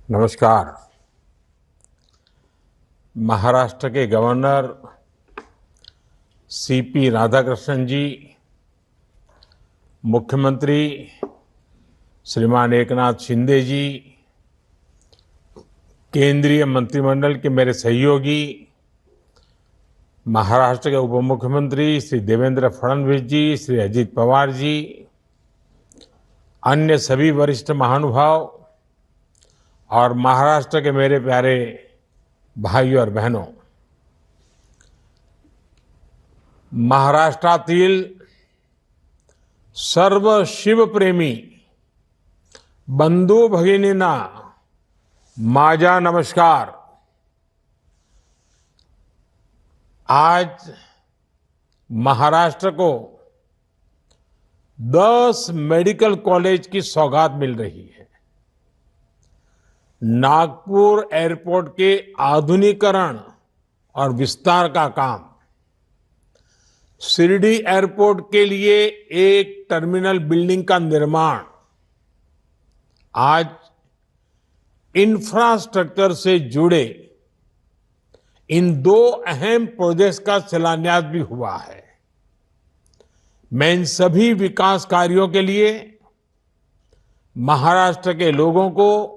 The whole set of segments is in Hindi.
नमस्कार। महाराष्ट्र के गवर्नर सीपी राधाकृष्णन जी, मुख्यमंत्री श्रीमान एकनाथ शिंदे जी, केंद्रीय मंत्रिमंडल के मेरे सहयोगी, महाराष्ट्र के उप मुख्यमंत्री श्री देवेंद्र फडणवीस जी, श्री अजित पवार जी, अन्य सभी वरिष्ठ महानुभाव और महाराष्ट्र के मेरे प्यारे भाइयों और बहनों, महाराष्ट्रातील सर्व शिवप्रेमी बंधू भगिनींना माझा नमस्कार। आज महाराष्ट्र को 10 मेडिकल कॉलेज की सौगात मिल रही है। नागपुर एयरपोर्ट के आधुनिकीकरण और विस्तार का काम, शिरडी एयरपोर्ट के लिए एक टर्मिनल बिल्डिंग का निर्माण, आज इंफ्रास्ट्रक्चर से जुड़े इन 2 अहम प्रोजेक्ट्स का शिलान्यास भी हुआ है। मैं इन सभी विकास कार्यों के लिए महाराष्ट्र के लोगों को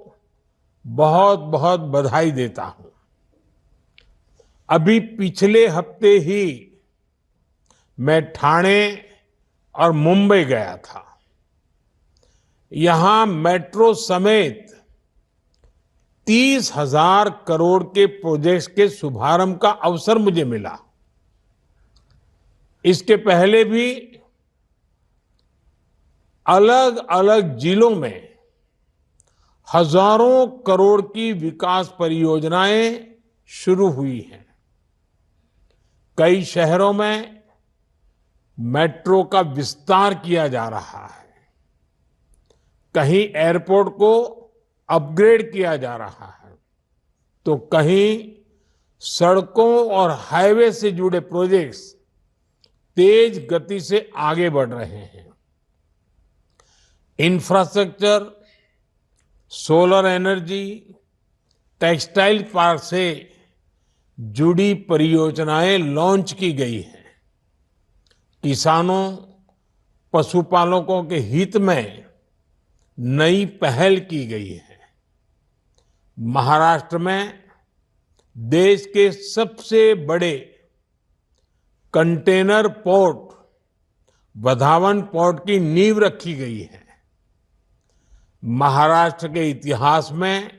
बहुत बहुत बधाई देता हूं। अभी पिछले हफ्ते ही मैं ठाणे और मुंबई गया था। यहां मेट्रो समेत 30,000 करोड़ के प्रोजेक्ट्स के शुभारंभ का अवसर मुझे मिला। इसके पहले भी अलग अलग जिलों में हजारों करोड़ की विकास परियोजनाएं शुरू हुई हैं। कई शहरों में मेट्रो का विस्तार किया जा रहा है, कहीं एयरपोर्ट को अपग्रेड किया जा रहा है, तो कहीं सड़कों और हाईवे से जुड़े प्रोजेक्ट्स तेज गति से आगे बढ़ रहे हैं। Infrastructure, solar energy, textile park से जुड़ी परियोजनाएं लॉन्च की गई हैं। किसानों, पशुपालकों के हित में नई पहल की गई है। महाराष्ट्र में देश के सबसे बड़े कंटेनर पोर्ट वधावन पोर्ट की नींव रखी गई है। महाराष्ट्र के इतिहास में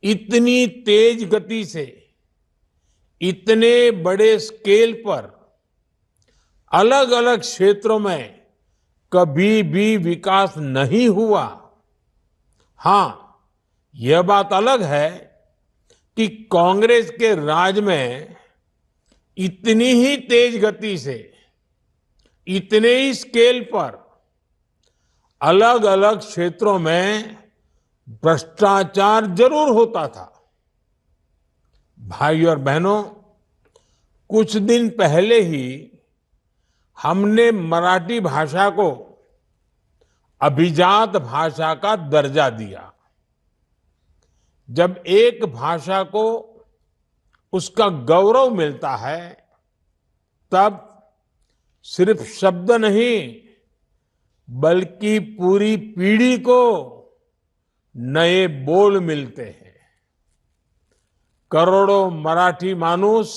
इतनी तेज गति से, इतने बड़े स्केल पर अलग अलग क्षेत्रों में कभी भी विकास नहीं हुआ। हां, यह बात अलग है कि कांग्रेस के राज में इतनी ही तेज गति से, इतने ही स्केल पर अलग अलग क्षेत्रों में भ्रष्टाचार जरूर होता था। भाइयों और बहनों, कुछ दिन पहले ही हमने मराठी भाषा को अभिजात भाषा का दर्जा दिया। जब एक भाषा को उसका गौरव मिलता है, तब सिर्फ शब्द नहीं बल्कि पूरी पीढ़ी को नए बोल मिलते हैं। करोड़ों मराठी मानुस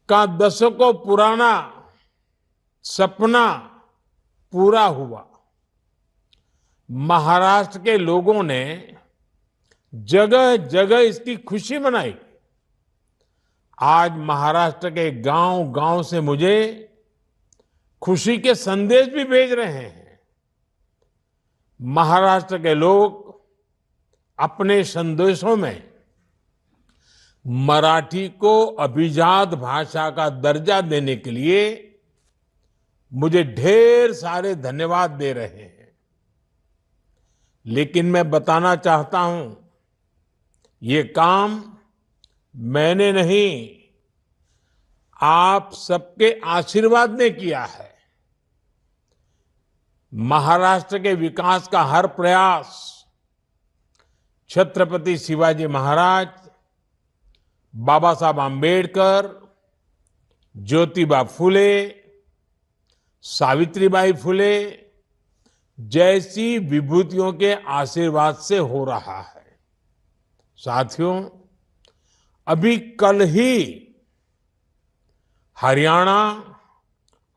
का दशकों पुराना सपना पूरा हुआ। महाराष्ट्र के लोगों ने जगह जगह इसकी खुशी मनाई। आज महाराष्ट्र के गांव गांव से मुझे खुशी के संदेश भी भेज रहे हैं। महाराष्ट्र के लोग अपने संदेशों में मराठी को अभिजात भाषा का दर्जा देने के लिए मुझे ढेर सारे धन्यवाद दे रहे हैं। लेकिन मैं बताना चाहता हूं, ये काम मैंने नहीं, आप सबके आशीर्वाद ने किया है। महाराष्ट्र के विकास का हर प्रयास छत्रपति शिवाजी महाराज, बाबा साहब आम्बेडकर, ज्योतिबा फुले, सावित्रीबाई फुले जैसी विभूतियों के आशीर्वाद से हो रहा है। साथियों, अभी कल ही हरियाणा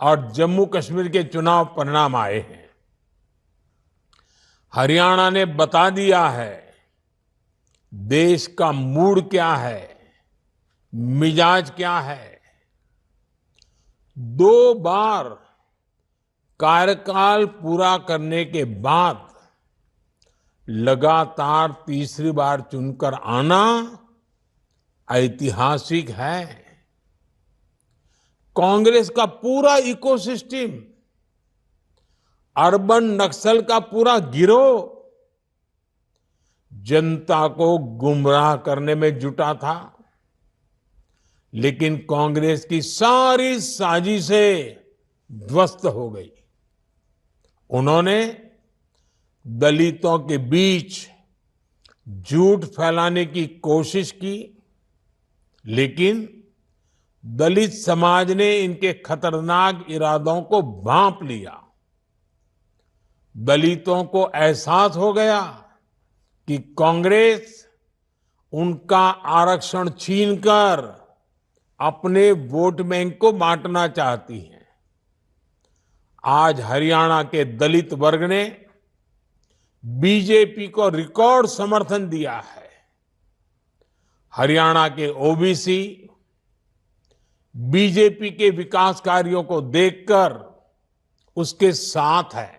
और जम्मू कश्मीर के चुनाव परिणाम आए हैं। हरियाणा ने बता दिया है देश का मूड क्या है, मिजाज क्या है। 2 बार कार्यकाल पूरा करने के बाद लगातार तीसरी बार चुनकर आना ऐतिहासिक है। कांग्रेस का पूरा इकोसिस्टम, अर्बन नक्सल का पूरा गिरोह जनता को गुमराह करने में जुटा था, लेकिन कांग्रेस की सारी साजिशें ध्वस्त हो गई। उन्होंने दलितों के बीच झूठ फैलाने की कोशिश की, लेकिन दलित समाज ने इनके खतरनाक इरादों को भांप लिया। दलितों को एहसास हो गया कि कांग्रेस उनका आरक्षण छीनकर अपने वोट बैंक को बांटना चाहती है। आज हरियाणा के दलित वर्ग ने बीजेपी को रिकॉर्ड समर्थन दिया है। हरियाणा के ओबीसी बीजेपी के विकास कार्यों को देखकर उसके साथ है।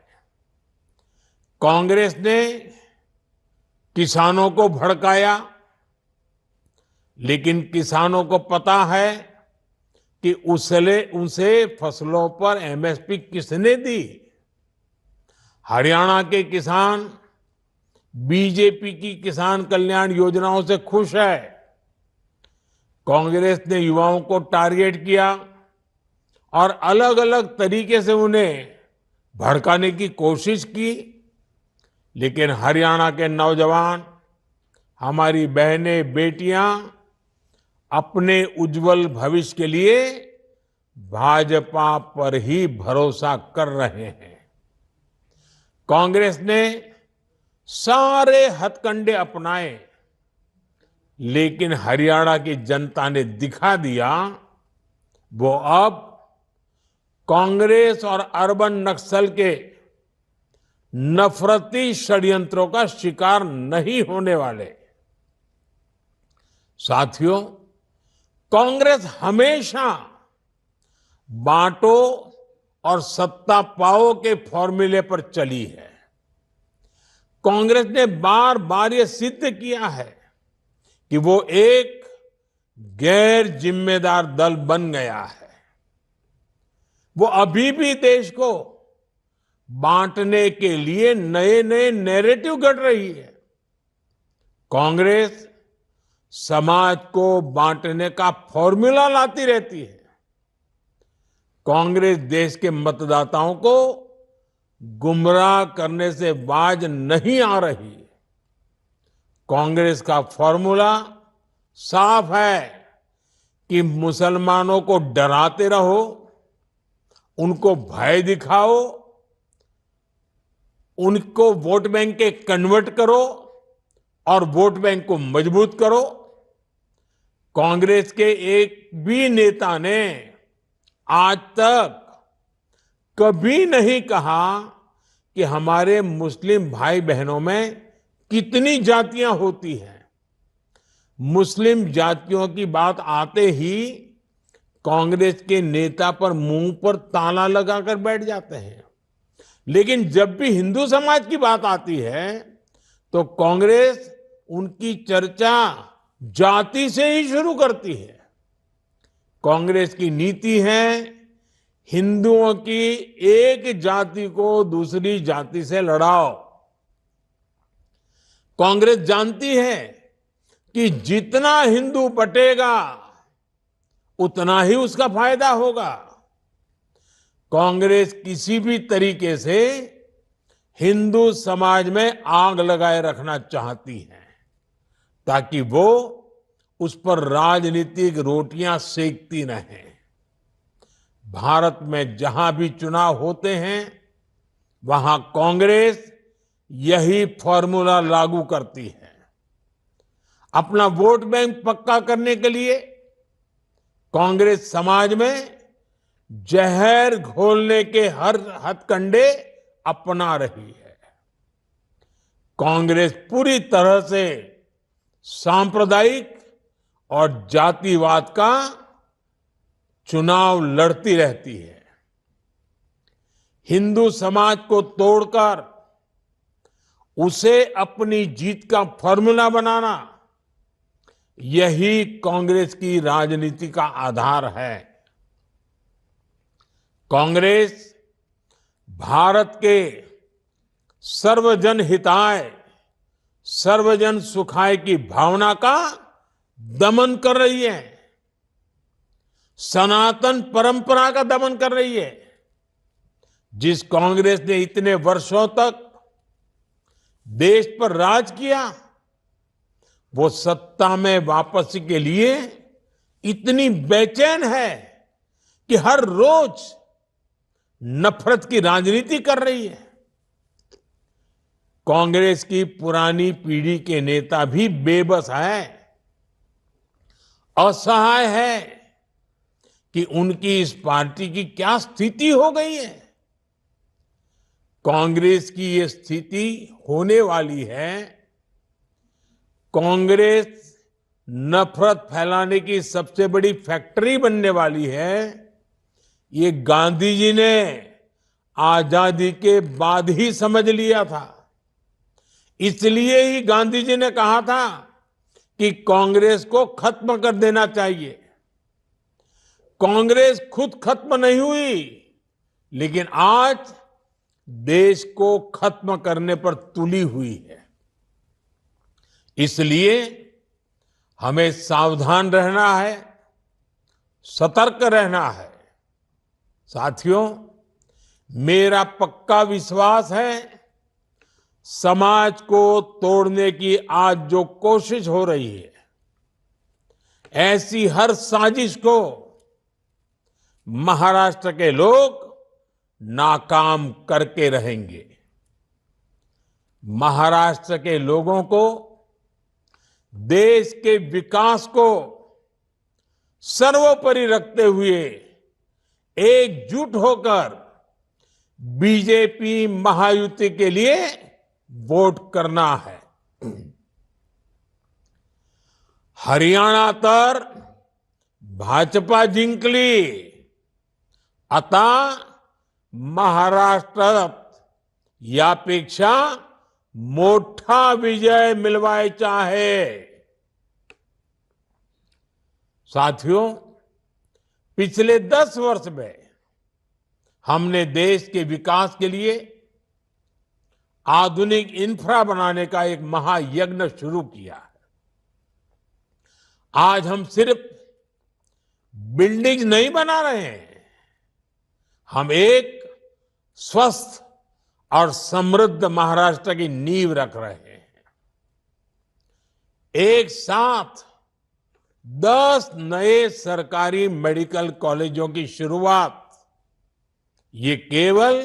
कांग्रेस ने किसानों को भड़काया, लेकिन किसानों को पता है कि उसे फसलों पर एमएसपी किसने दी। हरियाणा के किसान बीजेपी की किसान कल्याण योजनाओं से खुश है। कांग्रेस ने युवाओं को टारगेट किया और अलग अलग तरीके से उन्हें भड़काने की कोशिश की, लेकिन हरियाणा के नौजवान, हमारी बहनें, बेटियां अपने उज्जवल भविष्य के लिए भाजपा पर ही भरोसा कर रहे हैं। कांग्रेस ने सारे हथकंडे अपनाए, लेकिन हरियाणा की जनता ने दिखा दिया वो अब कांग्रेस और अर्बन नक्सल के नफरती षड्यंत्रों का शिकार नहीं होने वाले। साथियों, कांग्रेस हमेशा बांटो और सत्ता पाओ के फॉर्मूले पर चली है। कांग्रेस ने बार बार ये सिद्ध किया है कि वो एक गैर जिम्मेदार दल बन गया है। वो अभी भी देश को बांटने के लिए नए नए नैरेटिव गढ़ रही है। कांग्रेस समाज को बांटने का फॉर्मूला लाती रहती है। कांग्रेस देश के मतदाताओं को गुमराह करने से बाज नहीं आ रही। कांग्रेस का फॉर्मूला साफ है कि मुसलमानों को डराते रहो, उनको भय दिखाओ, उनको वोट बैंक के कन्वर्ट करो और वोट बैंक को मजबूत करो। कांग्रेस के एक भी नेता ने आज तक कभी नहीं कहा कि हमारे मुस्लिम भाई बहनों में कितनी जातियां होती हैं। मुस्लिम जातियों की बात आते ही कांग्रेस के नेता पर मुंह पर ताला लगाकर बैठ जाते हैं, लेकिन जब भी हिंदू समाज की बात आती है तो कांग्रेस उनकी चर्चा जाति से ही शुरू करती है। कांग्रेस की नीति है हिंदुओं की एक जाति को दूसरी जाति से लड़ाओ। कांग्रेस जानती है कि जितना हिंदू बटेगा उतना ही उसका फायदा होगा। कांग्रेस किसी भी तरीके से हिंदू समाज में आग लगाए रखना चाहती हैं ताकि वो उस पर राजनीतिक रोटियां सेकती रहें। भारत में जहां भी चुनाव होते हैं वहां कांग्रेस यही फॉर्मूला लागू करती है। अपना वोट बैंक पक्का करने के लिए कांग्रेस समाज में जहर घोलने के हर हथकंडे अपना रही है। कांग्रेस पूरी तरह से सांप्रदायिक और जातिवाद का चुनाव लड़ती रहती है। हिंदू समाज को तोड़कर उसे अपनी जीत का फॉर्मूला बनाना, यही कांग्रेस की राजनीति का आधार है। कांग्रेस भारत के सर्वजन हिताय, सर्वजन सुखाय की भावना का दमन कर रही है, सनातन परंपरा का दमन कर रही है। जिस कांग्रेस ने इतने वर्षों तक देश पर राज किया, वो सत्ता में वापसी के लिए इतनी बेचैन है कि हर रोज नफरत की राजनीति कर रही है। कांग्रेस की पुरानी पीढ़ी के नेता भी बेबस है, असहाय है कि उनकी इस पार्टी की क्या स्थिति हो गई है। कांग्रेस की ये स्थिति होने वाली है। कांग्रेस नफरत फैलाने की सबसे बड़ी फैक्ट्री बनने वाली है। ये गांधी जी ने आजादी के बाद ही समझ लिया था। इसलिए ही गांधी जी ने कहा था कि कांग्रेस को खत्म कर देना चाहिए। कांग्रेस खुद खत्म नहीं हुई, लेकिन आज देश को खत्म करने पर तुली हुई है। इसलिए हमें सावधान रहना है, सतर्क रहना है। साथियों, मेरा पक्का विश्वास है, समाज को तोड़ने की आज जो कोशिश हो रही है, ऐसी हर साजिश को महाराष्ट्र के लोग नाकाम करके रहेंगे। महाराष्ट्र के लोगों को देश के विकास को सर्वोपरि रखते हुए एकजुट होकर बीजेपी महायुति के लिए वोट करना है। हरियाणा तर भाजपा जिंकली, आता महाराष्ट्रात यापेक्षा मोठा विजय मिलवायचा आहे। साथियों, पिछले 10 वर्ष में हमने देश के विकास के लिए आधुनिक इंफ्रा बनाने का एक महायज्ञ शुरू किया है। आज हम सिर्फ बिल्डिंग नहीं बना रहे हैं, हम एक स्वस्थ और समृद्ध महाराष्ट्र की नींव रख रहे हैं। एक साथ 10 नए सरकारी मेडिकल कॉलेजों की शुरुआत, ये केवल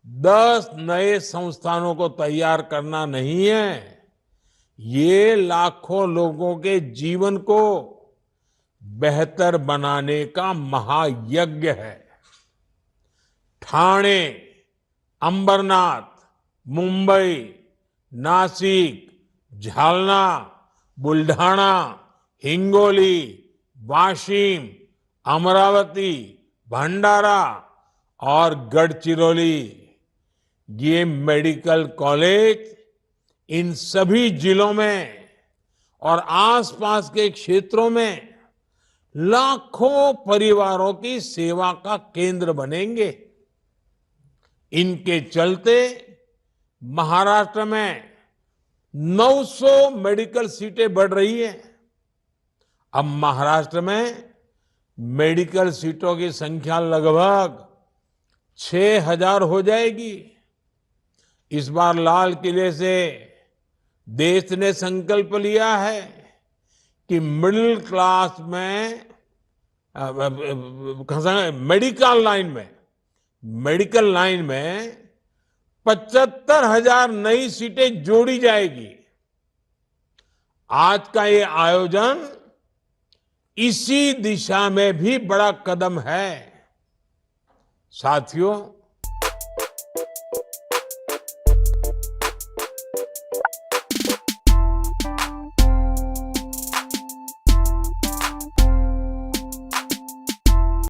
10 नए संस्थानों को तैयार करना नहीं है, ये लाखों लोगों के जीवन को बेहतर बनाने का महायज्ञ है। ठाणे, अंबरनाथ, मुंबई, नासिक, झालना, बुल्ढाना, हिंगोली, वाशिम, अमरावती, भंडारा और गढ़चिरौली, ये मेडिकल कॉलेज इन सभी जिलों में और आसपास के क्षेत्रों में लाखों परिवारों की सेवा का केंद्र बनेंगे। इनके चलते महाराष्ट्र में 900 मेडिकल सीटें बढ़ रही हैं। अब महाराष्ट्र में मेडिकल सीटों की संख्या लगभग 6000 हो जाएगी। इस बार लाल किले से देश ने संकल्प लिया है कि मिडिल क्लास में मेडिकल लाइन में 75,000 नई सीटें जोड़ी जाएगी। आज का ये आयोजन इसी दिशा में भी बड़ा कदम है। साथियों,